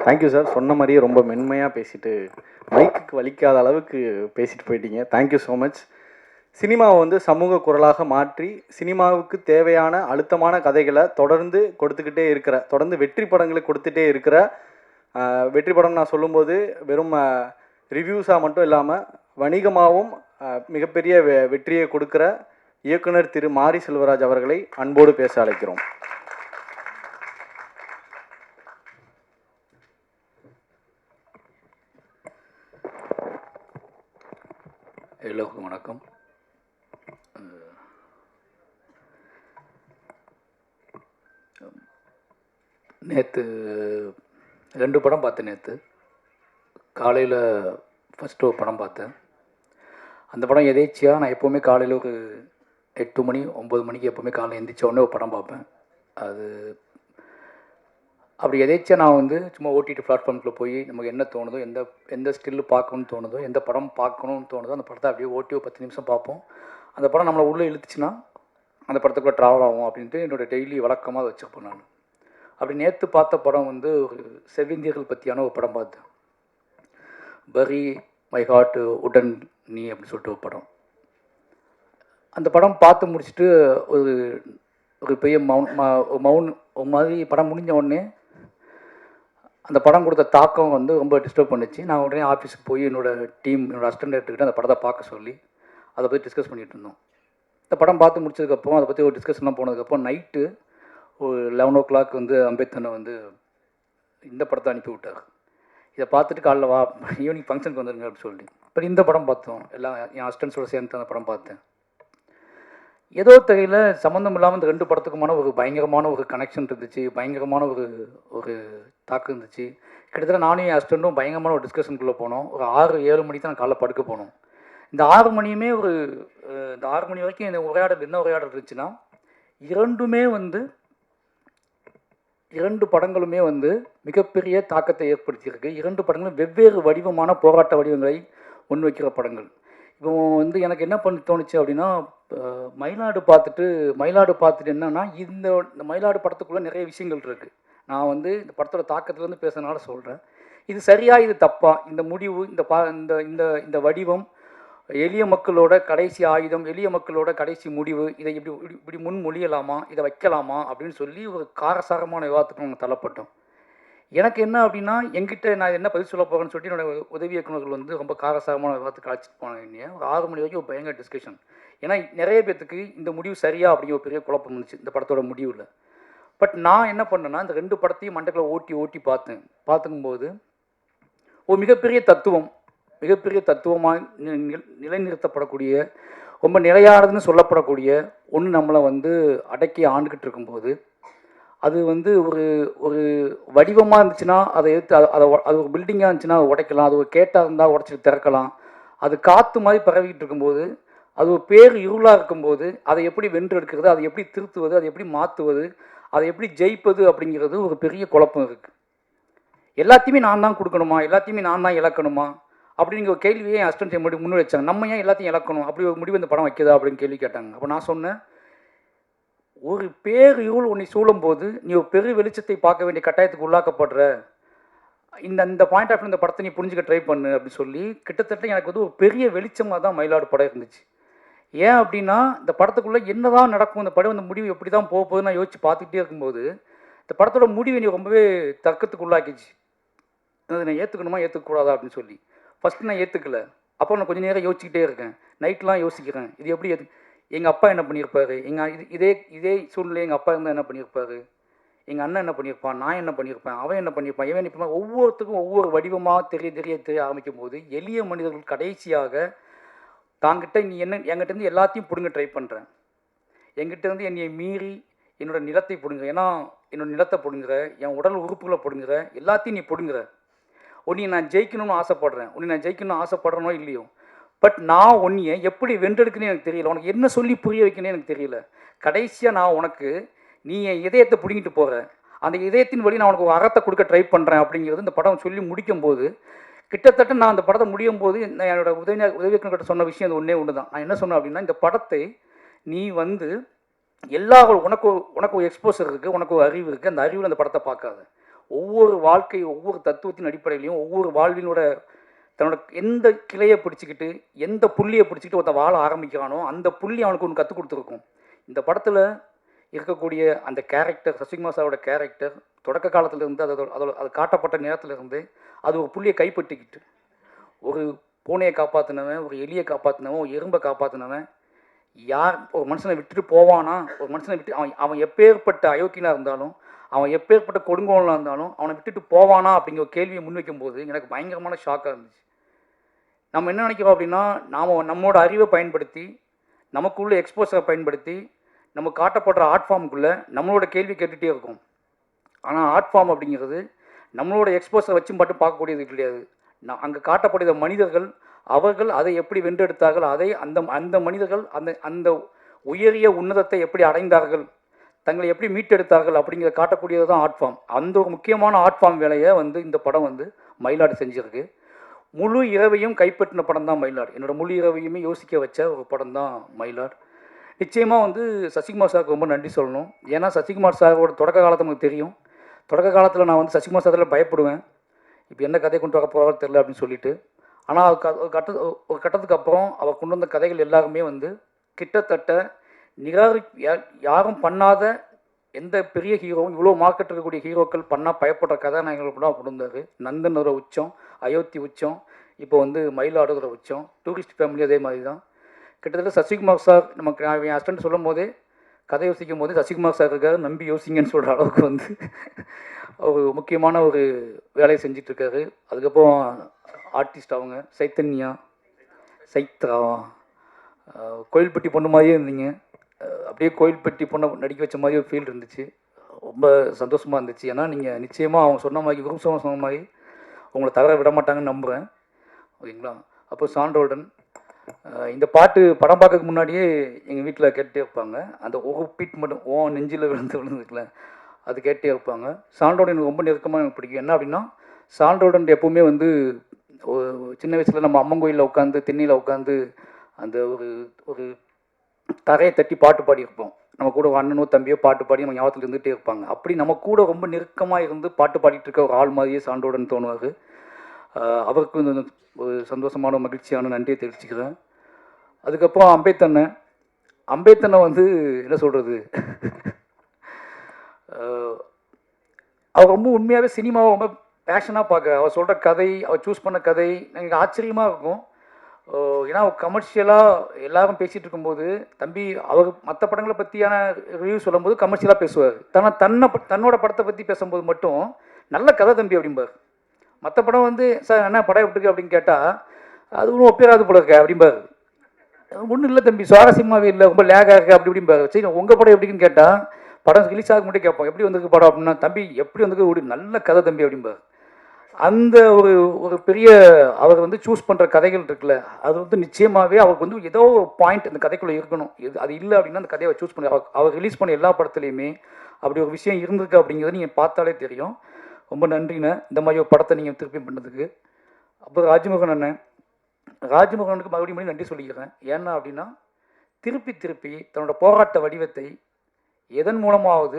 Thank you sir. சொன்ன மாதிரியே ரொம்ப மென்மையாக பேசிட்டு மைக்குக்கு வலிக்காத அளவுக்கு பேசிட்டு போயிட்டீங்க. Thank you so much. சினிமாவை வந்து சமூக குரலாக மாற்றி சினிமாவுக்கு தேவையான அழுத்தமான கதைகளை தொடர்ந்து கொடுத்துக்கிட்டே இருக்கிற, தொடர்ந்து வெற்றி படங்களை கொடுத்துட்டே இருக்கிற, வெற்றி படம் நான் சொல்லும்போது வெறும் ரிவ்யூஸாக மட்டும் இல்லாமல் வணிகமாகவும் மிகப்பெரிய வெற்றியை கொடுக்குற இயக்குனர் திரு மாரி செல்வராஜ் அவர்களை அன்போடு பேச அழைக்கிறோம். எல்லோருக்கும் வணக்கம். நேற்று 2 படம் பார்த்தேன். நேற்று காலையில் ஃபஸ்ட்டு ஒரு படம் பார்த்தேன். அந்த படம் எதேச்சியாக நான் எப்போவுமே காலையில் ஒரு 8 மணி 9 மணிக்கு எப்போவுமே காலையில் எழுந்திரிச்ச உடனே ஒரு படம் பார்ப்பேன். அது அப்படி எதேச்சியாக நான் வந்து சும்மா ஓடிடி பிளாட்ஃபார்மில் போய் நமக்கு என்ன தோணுதோ, எந்த ஸ்டில்லு பார்க்கணுன்னு தோணுதோ, எந்த படம் பார்க்கணுன்னு தோணுதோ அந்த படத்தை அப்படியே ஓட்டி ஒரு 10 நிமிஷம் பார்ப்போம். அந்த படம் நம்மளை உள்ளே இழுத்துச்சுன்னா அந்த படத்துக்குள்ளே ட்ராவல் ஆகும் அப்படின்ட்டு என்னோடய டெய்லி வழக்கமாக வச்சுருப்பேன் நான். அப்படி நேற்று பார்த்த படம் வந்து ஒரு செவ்விந்தியர்கள் பற்றியான ஒரு படம் பார்த்தேன். பரி மை ஹார்ட் உடன் நீ அப்படின்னு சொல்லிட்டு ஒரு படம். அந்த படம் பார்த்து முடிச்சுட்டு ஒரு பெரிய மவுன் ஒரு மாதிரி படம் முடிஞ்ச உடனே அந்த படம் கொடுத்த தாக்கம் வந்து ரொம்ப டிஸ்டர்ப் பண்ணிச்சு. நான் உடனே ஆஃபீஸுக்கு போய் என்னோடய அசிஸ்டன்ட் டைரக்டர்கிட்ட அந்த படத்தை பார்க்க சொல்லி அதை பற்றி டிஸ்கஸ் பண்ணிகிட்டு இருந்தோம். இந்த படம் பார்த்து முடிச்சதுக்கப்புறம் அதை பற்றி ஒரு டிஸ்கஷன்லாம் போனதுக்கப்புறம் நைட்டு ஒரு 11 o'clock வந்து அம்பேத்கரை வந்து இந்த படத்தை அனுப்பி விட்டார். இதை பார்த்துட்டு காலைல வா ஈவினிங் ஃபங்க்ஷனுக்கு வந்துருங்க அப்படின்னு சொல்லி இப்போ இந்த படம் பார்த்தோம். எல்லாம் என் அசிஸ்டன்ஸோடு சேர்ந்து அந்த படம் பார்த்தேன். ஏதோ தெரியல சம்மந்தம் இல்லாமல் இந்த 2 படத்துக்குமான ஒரு பயங்கரமான ஒரு கனெக்ஷன் இருந்துச்சு, பயங்கரமான ஒரு தாக்கம் இருந்துச்சு. கிட்டத்தட்ட நானும் என் அசிஸ்டண்ட்டும் பயங்கரமான ஒரு டிஸ்கஷனுக்குள்ளே போனோம். ஒரு 6-7 மணிக்கு தான் காலைல படுக்க போனோம். இந்த 6 மணியுமே இந்த 6 மணி வரைக்கும் இந்த உரையாடல் என்ன உரையாடல் இருந்துச்சுன்னா, 2 படங்களுமே வந்து மிகப்பெரிய தாக்கத்தை ஏற்படுத்தியிருக்கு. 2 படங்களும் வெவ்வேறு வடிவமான போராட்ட வடிவங்களை முன்வைக்கிற படங்கள். இப்போ வந்து எனக்கு என்ன தோணுச்சு அப்படின்னா, மயிலாடு பார்த்துட்டு என்னன்னா இந்த மயிலாடு படத்துக்குள்ளே நிறைய விஷயங்கள் இருக்குது. நான் வந்து இந்த படத்தோட தாக்கத்துலேருந்து பேசுறதுனால சொல்கிறேன். இது சரியா இது தப்பா, இந்த முடிவு, இந்த வடிவம், எளிய மக்களோட கடைசி ஆயுதம், எளிய மக்களோட கடைசி முடிவு, இதை இப்படி முன்மொழியலாமா, இதை வைக்கலாமா அப்படின்னு சொல்லி ஒரு காரசாரமான விவாதத்துக்கு நாங்கள் தள்ளப்பட்டோம். எனக்கு என்ன அப்படின்னா, எங்கிட்ட நான் என்ன பதில் சொல்ல போகிறேன்னு சொல்லிட்டு என்னோடய உதவி இயக்குநர்கள் வந்து ரொம்ப காரசாரமான விவாதத்துக்கு அழைச்சிட்டு போனாங்க. ஒரு 6 மணி வரைக்கும் ஒரு பயங்கர டிஸ்கஷன். ஏன்னா நிறைய பேர்த்துக்கு இந்த முடிவு சரியா அப்படிங்கிற ஒரு பெரிய குழப்பம் இருந்துச்சு இந்த படத்தோட முடிவில். பட் நான் என்ன பண்ணேன்னா, இந்த 2 படத்தையும் மண்டக்குள்ள ஓட்டி பார்த்துக்கும்போது ஒரு மிகப்பெரிய தத்துவமாக நிலைநிறுத்தப்படக்கூடிய, ரொம்ப நிலையானதுன்னு சொல்லப்படக்கூடிய ஒன்று நம்மளை வந்து அடக்கி ஆண்டுக்கிட்டு இருக்கும்போது, அது வந்து ஒரு வடிவமாக இருந்துச்சுன்னா அதை எடுத்து அது ஒரு பில்டிங்காக இருந்துச்சுன்னா அதை உடைக்கலாம், அது ஒரு கேட்டாக இருந்தால் உடச்சிட்டு திறக்கலாம். அது காற்று மாதிரி பரவிக்கிட்டு இருக்கும்போது, அது ஒரு பேர் இருளாக இருக்கும்போது அதை எப்படி வென்றெடுக்கிறது, அதை எப்படி திருத்துவது, அதை எப்படி மாற்றுவது, அதை எப்படி ஜெயிப்பது அப்படிங்கிறது ஒரு பெரிய குழப்பம் இருக்குது. எல்லாத்தையுமே நான் தான் கொடுக்கணுமா, எல்லாத்தையுமே நான் தான் இழக்கணுமா அப்படிங்கிற ஒரு கேள்வியை என் அசிஸ்டன்ட் முன்னாடி வச்சாங்க. நம்ம ஏன் எல்லாத்தையும் இழக்கணும், அப்படி ஒரு முடிவு இந்த படம் வைக்கிறதா அப்படின்னு கேள்வி கேட்டாங்க. அப்போ நான் சொன்னேன், ஒரு பேர் இருள் உன்னை சூழும் போது நீ ஒரு பெரு வெளிச்சத்தை பார்க்க வேண்டிய கட்டாயத்துக்கு உள்ளாக்கப்படுற, இந்த பாயிண்ட் ஆஃப் இந்த படத்தை நீ புரிஞ்சுக்க ட்ரை பண்ணு அப்படின்னு சொல்லி கிட்டத்தட்ட எனக்கு வந்து ஒரு பெரிய வெளிச்சமாக தான் மயிலாடு படம் இருந்துச்சு. ஏன் அப்படின்னா, இந்த படத்துக்குள்ளே என்ன தான் நடக்கும், இந்த படம் இந்த முடிவு எப்படி தான் போக போகுதுன்னு நான் யோசிச்சு பார்த்துக்கிட்டே இருக்கும்போது இந்த படத்தோட முடிவை நீ ரொம்பவே தர்க்கத்துக்கு உள்ளாக்கிச்சு. அதை நான் ஏற்றுக்கக்கூடாதா அப்படின்னு சொல்லி ஃபஸ்ட்டு நான் ஏற்றுக்கல. அப்போ நான் கொஞ்சம் நேரம் யோசிச்சுக்கிட்டே இருக்கேன். நைட்லாம் யோசிக்கிறேன், இது எப்படி எங்கள் அப்பா என்ன பண்ணியிருப்பாரு, இதே சூழ்நிலை எங்கள் அப்பா இருந்தால் என்ன பண்ணியிருப்பாரு, எங்கள் அண்ணன் என்ன பண்ணியிருப்பான், நான் என்ன பண்ணியிருப்பேன், அவன் என்ன பண்ணியிருப்பான், இவன் இப்போ ஒவ்வொருத்துக்கும் ஒவ்வொரு வடிவமாக தெரிய ஆரம்பிக்கும் போது எளிய மனிதர்கள் கடைசியாக தாங்கிட்ட நீ என்கிட்டருந்து எல்லாத்தையும் பிடுங்க ட்ரை பண்ணுறேன், என்கிட்டருந்து என்னை மீறி என்னோடய நிலத்தை பிடுங்குற, ஏன்னா என்னோடய நிலத்தை பிடுங்குற, என் உடல் உறுப்புகளை பிடுங்குற, எல்லாத்தையும் நீ பிடுங்குற. உன்னை நான் ஜெயிக்கணும்னு ஆசைப்படுறேனோ இல்லையோ, பட் நான் உன்னையை எப்படி வென்றெடுக்குன்னு எனக்கு தெரியல, உனக்கு என்ன சொல்லி புரிய வைக்கணும்னு எனக்கு தெரியல. கடைசியாக நான் உனக்கு நீ என் இதயத்தை பிடிங்கிட்டு போகிற, அந்த இதயத்தின் வழி நான் உனக்கு ஒரு அறத்தை கொடுக்க ட்ரை பண்ணுறேன் அப்படிங்கிறது இந்த படம் சொல்லி முடிக்கும்போது, கிட்டத்தட்ட நான் அந்த படத்தை முடியும் போது நான் என்னோட உதவி இயக்குனர்கிட்ட சொன்ன விஷயம் அது ஒன்று தான். நான் என்ன சொன்னேன் அப்படின்னா, இந்த படத்தை நீ வந்து உனக்கு ஒரு எக்ஸ்போசர் இருக்குது, உனக்கு ஒரு அறிவு இருக்குது, அந்த அறிவில் அந்த படத்தை பார்க்காத. ஒவ்வொரு வாழ்க்கை ஒவ்வொரு தத்துவத்தின் அடிப்படையிலையும் ஒவ்வொரு வாழ்வினோட தன்னோட எந்த கிளையை பிடிச்சிக்கிட்டு எந்த புள்ளியை பிடிச்சிக்கிட்டு ஒருத்த வாழ ஆரம்பிக்கிறானோ அந்த புள்ளி அவனுக்கு ஒன்று கற்றுக் கொடுத்துருக்கும். இந்த படத்தில் இருக்கக்கூடிய அந்த கேரக்டர், சசிகுமார் சாரோட கேரக்டர் தொடக்க காலத்திலேருந்து அது காட்டப்பட்ட நேரத்திலிருந்து அது ஒரு புள்ளியை கைப்பற்றிக்கிட்டு ஒரு பூனையை காப்பாற்றினவன், ஒரு எலியை காப்பாற்றினவன், ஒரு எறும்பை காப்பாற்றினவன், யார் ஒரு மனுஷனை விட்டுட்டு போவானா, ஒரு மனுஷனை விட்டு அவன் எப்பேற்பட்ட அயோக்கியனாக இருந்தாலும், அவன் எப்பேற்பட்ட கொடுங்கோலனாக இருந்தாலும் அவனை விட்டுட்டு போவானா அப்படிங்கிற ஒரு கேள்வியை முன்வைக்கும் போது எனக்கு பயங்கரமான ஷாக்காக இருந்துச்சு. நம்ம என்ன நினைக்கிறோம் அப்படின்னா, நம்மளோட அறிவை பயன்படுத்தி, நமக்குள்ள எக்ஸ்போஸரை பயன்படுத்தி, நம்ம காட்டப்படுற ஆர்ட் ஃபார்முக்குள்ளே நம்மளோட கேள்வி கேட்டுகிட்டே இருக்கும். ஆனால் ஆர்ட் ஃபார்ம் அப்படிங்கிறது நம்மளோட எக்ஸ்போஸரை வச்சு மட்டும் பார்க்கக்கூடியது கிடையாது. அங்கே காட்டப்படுகிற மனிதர்கள், அவர்கள் அதை எப்படி வென்றெடுத்தார்கள், அதை அந்த மனிதர்கள் அந்த உயரிய உன்னதத்தை எப்படி அடைந்தார்கள், தங்களை எப்படி மீட்டெடுத்தார்கள் அப்படிங்கிறத காட்டக்கூடியது தான் ஆர்ட் ஃபார்ம். அந்த ஒரு முக்கியமான ஆர்ட் ஃபார்ம் வேலையை இந்த படம் மயிலாடு செஞ்சிருக்கு. முழு இரவையும் கைப்பற்றின படம் தான் மயிலாடு. என்னோட முழு இரவையுமே யோசிக்க வச்ச ஒரு படம் தான் மயிலாடு. நிச்சயமாக சசிகுமார் சாருக்கு ரொம்ப நன்றி சொல்லணும். ஏன்னா சசிகுமார் சாரோட தொடக்க காலத்தை நமக்கு தெரியும். தொடக்க காலத்தில் நான் சசிகுமார் சாரில் பயப்படுவேன், இப்போ என்ன கதை கொண்டு வர போகிறாலும் தெரில அப்படின்னு சொல்லிட்டு. ஆனால் ஒரு கட்டத்துக்கு அப்புறம் அவர் கொண்டு வந்த கதைகள் எல்லாருமே கிட்டத்தட்ட யாரும் பண்ணாத எந்த பெரிய ஹீரோவும் இவ்வளோ மார்க்கெட் இருக்கக்கூடிய ஹீரோக்கள் பண்ணால் பயப்படுற கதாநாயகர்கள் கூட கொண்டு வந்தார். நந்தனோட உச்சம், அயோத்தி உச்சம், இப்போ மயிலாடுகிற உச்சம், டூரிஸ்ட் ஃபேமிலி அதே மாதிரி தான். கிட்டத்தட்ட சசிகுமார் சார் நமக்கு என் ஹஸ்பண்ட் சொல்லும் போதே, கதை யோசிக்கும் போதே சசிகுமார் சார் இருக்காரு, நம்பி யோசிங்கன்னு சொல்கிற அளவுக்கு ஒரு முக்கியமான ஒரு வேலையை செஞ்சிட்ருக்காரு. அதுக்கப்புறம் ஆர்டிஸ்ட் அவங்க சைத்தன்யா, சைத்ரா, கோயில்பட்டி பொண்ணு மாதிரியே இருந்தீங்க. அப்படியே கோயில்பட்டி பொண்ணை நடிக்க வச்ச மாதிரி ஒரு ஃபீல் இருந்துச்சு. ரொம்ப சந்தோஷமாக இருந்துச்சு. ஏன்னா நீங்கள் நிச்சயமாக அவங்க சொன்ன மாதிரி, குரு சொன்ன மாதிரி உங்களை தவற விட மாட்டாங்கன்னு நம்புகிறேன். ஓகேங்களா? அப்போ சாண்டோல்டன் இந்த பாட்டு படம் பார்க்கறதுக்கு முன்னாடியே எங்கள் வீட்டில் கேட்டே இருப்பாங்க. அந்த ஒரு பீட் மட்டும் நெஞ்சில் விழுந்துருக்குல்ல, அது கேட்டே இருப்பாங்க. சாண்டோல்டன் எனக்கு ரொம்ப நெருக்கமாக எனக்கு பிடிக்கும். என்ன அப்படின்னா, சாண்டோல்டன் எப்போவுமே சின்ன வயசில் நம்ம அம்மன் கோயிலில் உட்காந்து, தென்னியில் உட்காந்து அந்த ஒரு தரையை தட்டி பாட்டு பாடியிருப்போம். நம்ம கூட ஒரு அண்ணனோ தம்பியோ பாட்டு பாடி நம்ம ஞாபகத்தில் இருந்துகிட்டே இருப்பாங்க. அப்படி நம்ம கூட ரொம்ப நெருக்கமாக இருந்து பாட்டு பாடிட்டு இருக்க ஒரு ஆள் மாதிரியே சாண்டோல்டன் தோணுவார். அவருக்கு ஒரு சந்தோஷமான மகிழ்ச்சியான நன்றியை தெரிவிச்சுக்கிறேன். அதுக்கப்புறம் அம்பேத்தனை என்ன சொல்கிறது, அவர் ரொம்ப உண்மையாகவே சினிமாவை ரொம்ப பேஷனாக பார்க்க, அவர் சொல்கிற கதை, அவர் சூஸ் பண்ண கதை எனக்கு ஆச்சரியமாக இருக்கும். ஏன்னா கமர்ஷியலாக எல்லாரும் பேசிகிட்டு இருக்கும்போது தம்பி அவர் மற்ற படங்களை பற்றியான ரிவ்யூ சொல்லும்போது கமர்ஷியலாக பேசுவார். தன்னோட படத்தை பற்றி பேசும்போது மட்டும் நல்ல கதை தம்பி அப்படிம்பார். மற்ற படம் சார் என்ன படம் விட்டுருக்கு அப்படின்னு கேட்டால் அது ஒன்றும் ஒப்பேராது போல இருக்க அப்படிம்பார். ஒன்றும் இல்லை தம்பி, சுவாரஸ்யமாகவே இல்லை, ரொம்ப லேகாக இருக்குது அப்படி இப்படிம்பார். சரி உங்கள் படம் எப்படின்னு கேட்டால் படம் ரிலீஸ் ஆக மட்டும் கேட்போம், எப்படி வந்திருக்கு படம் அப்படின்னா, தம்பி எப்படி வந்திருக்கு ஒரு நல்ல கதை தம்பி அப்படிம்பார். அந்த ஒரு பெரிய அவர் சூஸ் பண்ணுற கதைகள் இருக்குல்ல, அது நிச்சயமாகவே அவருக்கு ஏதோ ஒரு பாயிண்ட் அந்த கதைக்குள்ளே இருக்கணும். அது இல்லை அப்படின்னா அந்த கதையை சூஸ் பண்ணி அவர் ரிலீஸ் பண்ண எல்லா படத்துலையுமே அப்படி ஒரு விஷயம் இருந்திருக்கு அப்படிங்கிறது நீங்கள் பார்த்தாலே தெரியும். ரொம்ப நன்றிண்ணே இந்த மாதிரி ஒரு படத்தை நீங்கள் திருப்பி பண்ணதுக்கு. அப்புறம் ராஜ்மோகனுக்கு மறுபடியும் நன்றி சொல்லிக்கிறேன். ஏன்னா அப்படின்னா திருப்பி தன்னோட போராட்ட வடிவத்தை எதன் மூலமாவது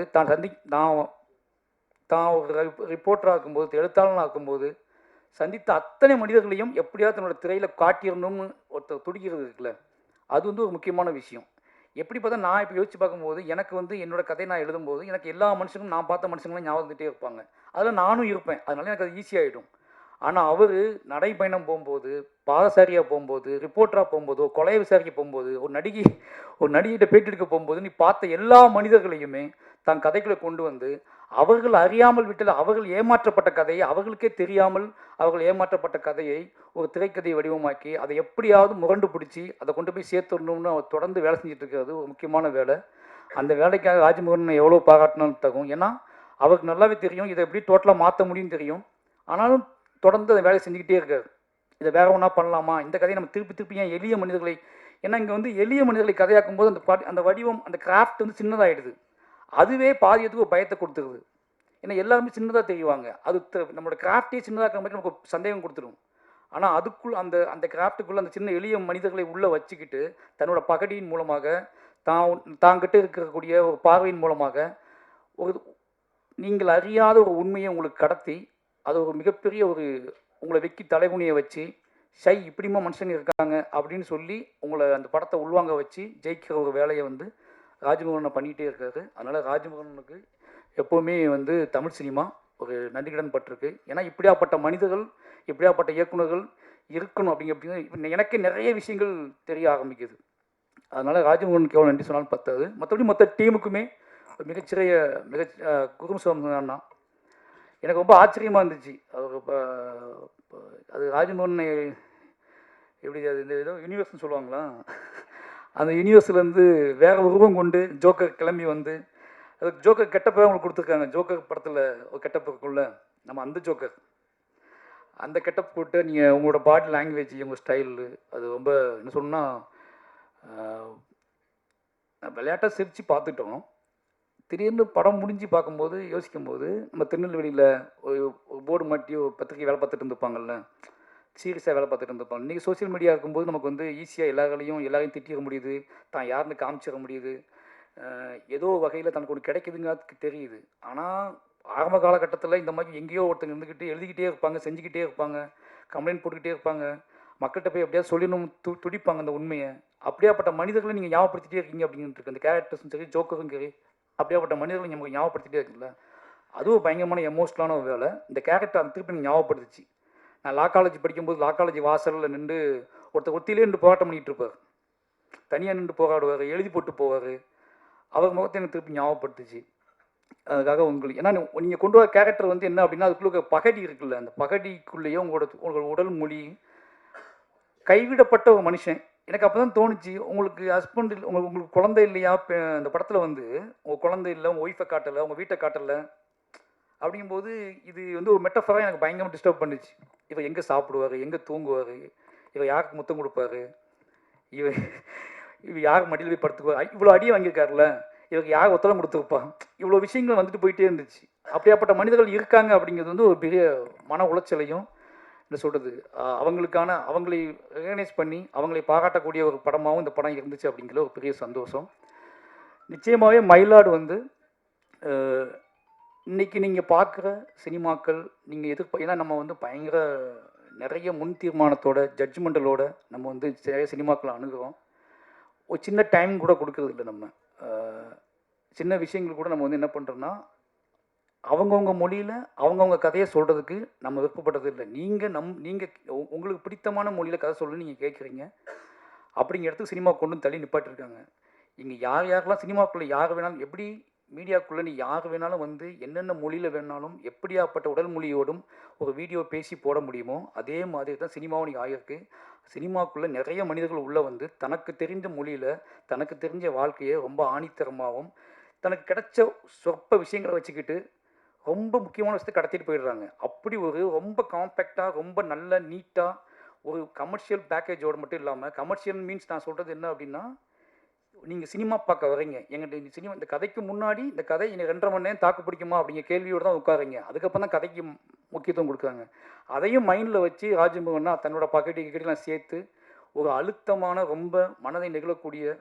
தான் ஒரு ரிப்போர்ட்டராக இருக்கும்போது, எழுத்தாளனாக இருக்கும்போது சந்தித்த அத்தனை மனிதர்களையும் எப்படியாவது தன்னோட திரையில் காட்டிடணும்னு ஒருத்தர் துடிக்கிறது இருக்குல்ல, அது ஒரு முக்கியமான விஷயம். எப்படி பார்த்தா நான் இப்போ யோசிச்சு பார்க்கும்போது எனக்கு என்னோட கதையை நான் எழுதும்போது எனக்கு எல்லா மனுஷங்களும் நான் பார்த்த மனுஷங்களும் ஞாபகம் வந்துகிட்டே இருப்பாங்க. அதில் நானும் இருப்பேன். அதனால எனக்கு அது ஈஸியாகிடும். ஆனால் அவர் நடைப்பயணம் போகும்போது, பாதசாரியாக போகும்போது, ரிப்போர்ட்டராக போகும்போது, கொலை விசாரிக்க போகும்போது, ஒரு நடிகிட்ட பேட்டி எடுக்க போகும்போது நீ பார்த்த எல்லா மனிதர்களையுமே தான் கதைகளை கொண்டு அவர்கள் அறியாமல் விட்டல, அவர்கள் ஏமாற்றப்பட்ட கதையை, அவர்களுக்கே தெரியாமல் அவர்கள் ஏமாற்றப்பட்ட கதையை ஒரு திரைக்கதையை வடிவமாக்கி அதை எப்படியாவது முரண்டு பிடிச்சி அதை கொண்டு போய் சேர்த்துடணும்னு அவர் தொடர்ந்து வேலை செஞ்சுட்டு இருக்கிறது ஒரு முக்கியமான வேலை. அந்த வேலைக்காக ராஜ்மோகன் எவ்வளோ பாராட்டினாலும் தகும். ஏன்னா அவருக்கு நல்லாவே தெரியும் இதை எப்படி டோட்டலாக மாற்ற முடியும்னு தெரியும். ஆனாலும் தொடர்ந்து அந்த வேலையை செஞ்சுக்கிட்டே இருக்காரு. இதை வேற ஒன்றா பண்ணலாமா, இந்த கதையை நம்ம திருப்பி ஏன் எளிய மனிதர்களை, ஏன்னா இங்கே எளிய மனிதர்களை கதையாக்கும் போது அந்த வடிவம், அந்த கிராஃப்ட் சின்னதாகிடுது. அதுவே பாதியத்துக்கு ஒரு பயத்தை கொடுத்துருது. ஏன்னா எல்லாருமே சின்னதாக தெரியுவாங்க. அது நம்மளோட கிராஃப்டே சின்னதாக மாதிரி நமக்கு சந்தேகம் கொடுத்துடும். ஆனால் அதுக்குள் அந்த கிராஃப்ட்டுக்குள்ளே அந்த சின்ன எளிய மனிதர்களை உள்ளே வச்சுக்கிட்டு தன்னோட பகடியின் மூலமாக தாங்கிட்ட இருக்கக்கூடிய ஒரு பார்வையின் மூலமாக நீங்கள் அறியாத ஒரு உண்மையை உங்களுக்கு கடத்தி அது ஒரு மிகப்பெரிய ஒரு உங்களை வெக்கி தலைகுனியை வச்சு இப்படிமா மனுஷங்க இருக்காங்க அப்படின்னு சொல்லி உங்களை அந்த படத்தை உள்வாங்க வச்சு ஜெயிக்கிற ஒரு வேலையை வந்து ராஜ்மோகனை பண்ணிகிட்டே இருக்காரு. அதனால் ராஜ்மோகனுக்கு எப்போவுமே வந்து தமிழ் சினிமா ஒரு நன்றிக்கடன் பட்டிருக்கு. ஏன்னா இப்படியாப்பட்ட மனிதர்கள், இப்படியாப்பட்ட இயக்குநர்கள் இருக்கணும் அப்படிங்கிறது எனக்கே நிறைய விஷயங்கள் தெரிய ஆரம்பிக்குது. அதனால் ராஜ்மோகனுக்கு எவ்வளோ நன்றி சொன்னாலும் பத்தாது. மற்றபடி மொத்த டீமுக்குமே மிகச்சிறிய குரும்சாமி எனக்கு ரொம்ப ஆச்சரியமாக இருந்துச்சு. அது ராஜ்மோகன் எப்படி அது இந்த ஏதோ யூனிவர்ஸ்னு சொல்லுவாங்களா, அந்த யூனிவர்ஸ்லேருந்து வேறு உருவம் கொண்டு ஜோக்கர் கிளம்பி வந்து அது ஜோக்கர் கெட்டப்போ அவங்களுக்கு கொடுத்துருக்காங்க. ஜோக்கர் படத்தில் ஒரு கெட்டப் இருக்குள்ள, நம்ம அந்த ஜோக்கர் அந்த கெட்டப் போட்டு நீங்கள் உங்களோட பாடி லாங்குவேஜ், உங்கள் ஸ்டைலு அது ரொம்ப என்ன சொல்லணும்னா விளையாட்டாக சிரித்து பார்த்துட்டோம். திடீர்னு படம் முடிஞ்சு பார்க்கும்போது யோசிக்கும்போது நம்ம திருநெல்வேலியில் ஒரு போர்டு மாட்டி ஒரு பத்திரிக்கை வேலை பார்த்துட்டு இருந்துப்பாங்கல்ல, சீரியஸாக வேலை பார்த்துட்டு இருந்துப்பாங்க. இன்றைக்கி சோசியல் மீடியா இருக்கும்போது நமக்கு வந்து ஈஸியாக எல்லாரையும் திட்டிட முடியுது, தான் யாருன்னு காமிச்சிட முடியுது, ஏதோ வகையில் தனக்கு ஒன்று கிடைக்குதுங்கிறதுக்கு தெரியுது. ஆனால் ஆரம்ப காலகட்டத்தில் இந்த மாதிரி எங்கேயோ ஒருத்தங்க இருந்துக்கிட்டு எழுதிக்கிட்டே இருப்பாங்க, செஞ்சுக்கிட்டே இருப்பாங்க, கம்ப்ளைண்ட் போட்டுக்கிட்டே இருப்பாங்க, மக்கள்கிட்ட போய் எப்படியா சொல்லணும் துடிப்பாங்க அந்த உண்மையை. அப்படியாப்பட்ட மனிதர்களை நீங்கள் ஞாபகப்படுத்திட்டே இருக்கீங்க அப்படின்ட்டு அந்த கேரக்டர்ஸும் சரி, ஜோக்கரும் சரி, அப்படியாப்பட்ட மனிதர்களை நமக்கு ஞாபகப்படுத்திட்டே இருக்குல்ல, அதுவும் பயங்கரமான எமோஷனலான ஒரு வேலை. இந்த கேரக்டர் அந்த திருப்பி ஞாபகப்படுத்துச்சு. நான் லா காலேஜ் படிக்கும்போது லா காலேஜ் வாசலில் நின்று ஒத்திலே நின்று போராட்டம் பண்ணிகிட்டு இருப்பார், தனியாக நின்று போராடுவார், எழுதி போட்டு போவார். அவர் முகத்தை எனக்கு திருப்பி ஞாபகப்படுத்துச்சு. அதுக்காக உங்களுக்கு ஏன்னா நீங்கள் கொண்டு வர கேரக்டர் வந்து என்ன அப்படின்னா, அதுக்குள்ள பகடி இருக்குல்ல, அந்த பகடிக்குள்ளேயே உங்களோட உடல் மொழி கைவிடப்பட்ட ஒரு மனுஷன். எனக்கு அப்போ தான் தோணுச்சு, உங்களுக்கு ஹஸ்பண்ட் உங்களுக்கு குழந்தை இல்லையா, அந்த படத்தில் வந்து உங்கள் குழந்தை இல்லை, உங்கள் ஒய்ஃபை காட்டலை, உங்கள் வீட்டை காட்டலை அப்படிங்கும்போது இது வந்து ஒரு மெட்டஃபராக எனக்கு பயங்கரமாக டிஸ்டர்ப் பண்ணிச்சு. இவர் எங்கே சாப்பிடுவார், எங்கே தூங்குவார், இவர் யாருக்கு முத்தம் கொடுப்பாரு, இவர் யார் மடியில் போய் படுத்துக்குவார், இவ்வளோ அடியை வாங்கியிருக்காருல, இவருக்கு யார் ஒத்தலம் கொடுத்துருப்பா, இவ்வளோ விஷயங்கள் வந்துட்டு போயிட்டே இருந்துச்சு. அப்படியாப்பட்ட மனிதர்கள் இருக்காங்க அப்படிங்கிறது வந்து ஒரு பெரிய மன உளைச்சலையும் என்ன சொல்கிறது, அவங்களை ரெகனைஸ் பண்ணி அவங்களை பாராட்டக்கூடிய ஒரு படமாகவும் இந்த படம் இருந்துச்சு அப்படிங்கிற ஒரு பெரிய சந்தோஷம். நிச்சயமாகவே மயிலாடு வந்து இன்றைக்கி நீங்கள் பார்க்குற சினிமாக்கள் நீங்கள் ஏன்னா நம்ம வந்து பயங்கர நிறைய முன் தீர்மானத்தோட ஜட்ஜ்மெண்டலோட நம்ம வந்து நிறைய சினிமாக்களை அணுகிறோம். ஒரு சின்ன டைம் கூட கொடுக்கறது இல்லை. நம்ம சின்ன விஷயங்கள் கூட நம்ம வந்து என்ன பண்ணுறோன்னா, அவங்கவுங்க மொழியில் அவங்கவுங்க கதையை சொல்கிறதுக்கு நம்ம விருப்பப்படுறது இல்லை. நீங்கள் உங்களுக்கு பிடித்தமான மொழியில் கதை சொல்லணும்னு நீங்கள் கேட்குறீங்க. அப்படிங்கிற இடத்துக்கு சினிமா கொண்டு தள்ளி நிப்பாட்டிருக்காங்க. இங்கே யாரெல்லாம் சினிமாக்குள்ளே யார் வேணாலும், எப்படி மீடியாக்குள்ளே நீ யார் வேணாலும் வந்து என்னென்ன மொழியில் வேணாலும் எப்படியாப்பட்ட உடல் மொழியோடும் ஒரு வீடியோ பேசி போட முடியுமோ அதே மாதிரி தான் சினிமாவும் நீங்கள் ஆகியிருக்கு. சினிமாக்குள்ளே நிறைய மனிதர்கள் உள்ளே வந்து தனக்கு தெரிந்த மொழியில் தனக்கு தெரிஞ்ச வாழ்க்கையை ரொம்ப ஆணித்தரமாகவும் தனக்கு கிடைச்ச சொற்ப விஷயங்களை வச்சுக்கிட்டு ரொம்ப முக்கியமான விஷயத்தை கடத்திட்டு போயிடுறாங்க. அப்படி ஒரு ரொம்ப காம்பேக்டாக ரொம்ப நல்ல நீட்டாக ஒரு கமர்ஷியல் பேக்கேஜோடு மட்டும் இல்லாமல், கமர்ஷியல் மீன்ஸ் நான் சொல்கிறது என்ன அப்படின்னா, நீங்கள் சினிமா பார்க்க வரீங்க, எங்கிட்ட சினிமா இந்த கதைக்கு முன்னாடி இந்த கதை எனக்கு 2.5 மணி நேரம் தாக்கு பிடிக்குமா அப்படிங்கிற கேள்வியோடு தான் உட்காருங்க. அதுக்கப்புறம் தான் கதைக்கு முக்கியத்துவம் கொடுக்குறாங்க. அதையும் மைண்டில் வச்சு ராஜ்மோகன்னா தன்னோட பாக்கெட்டுலாம் சேர்த்து ஒரு அழுத்தமான ரொம்ப மனதை நெகிழக்கூடிய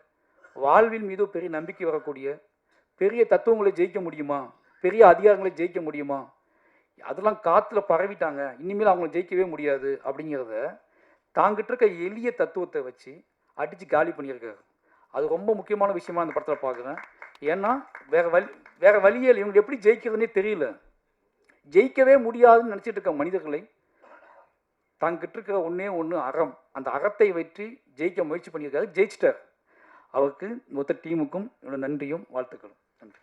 வாழ்வின் மீது பெரிய நம்பிக்கை வரக்கூடிய பெரிய தத்துவங்களை ஜெயிக்க முடியுமா, பெரிய அதிகாரங்களை ஜெயிக்க முடியுமா, அதெல்லாம் காற்றுல பரவிட்டாங்க, இனிமேல் அவங்கள ஜெயிக்கவே முடியாது அப்படிங்கிறத தாங்கிட்டு இருக்க எளிய தத்துவத்தை வச்சு அடித்து காலி பண்ணியிருக்காரு. அது ரொம்ப முக்கியமான விஷயமா அந்த படத்தில் பார்க்குறேன். ஏன்னா வேற வழியே இல்லை, இவங்க எப்படி ஜெயிக்கிறதுனே தெரியல. ஜெயிக்கவே முடியாதுன்னு நினச்சிட்டு இருக்க மனிதர்களை தாங்கிட்டு இருக்கிற ஒன்று அறம், அந்த அறத்தை வச்சு ஜெயிக்க முயற்சி பண்ணியிருக்காரு, ஜெயிச்சிட்டார். அவருக்கு மொத்த டீமுக்கும் என்னோட நன்றியும் வாழ்த்துக்களும். நன்றி.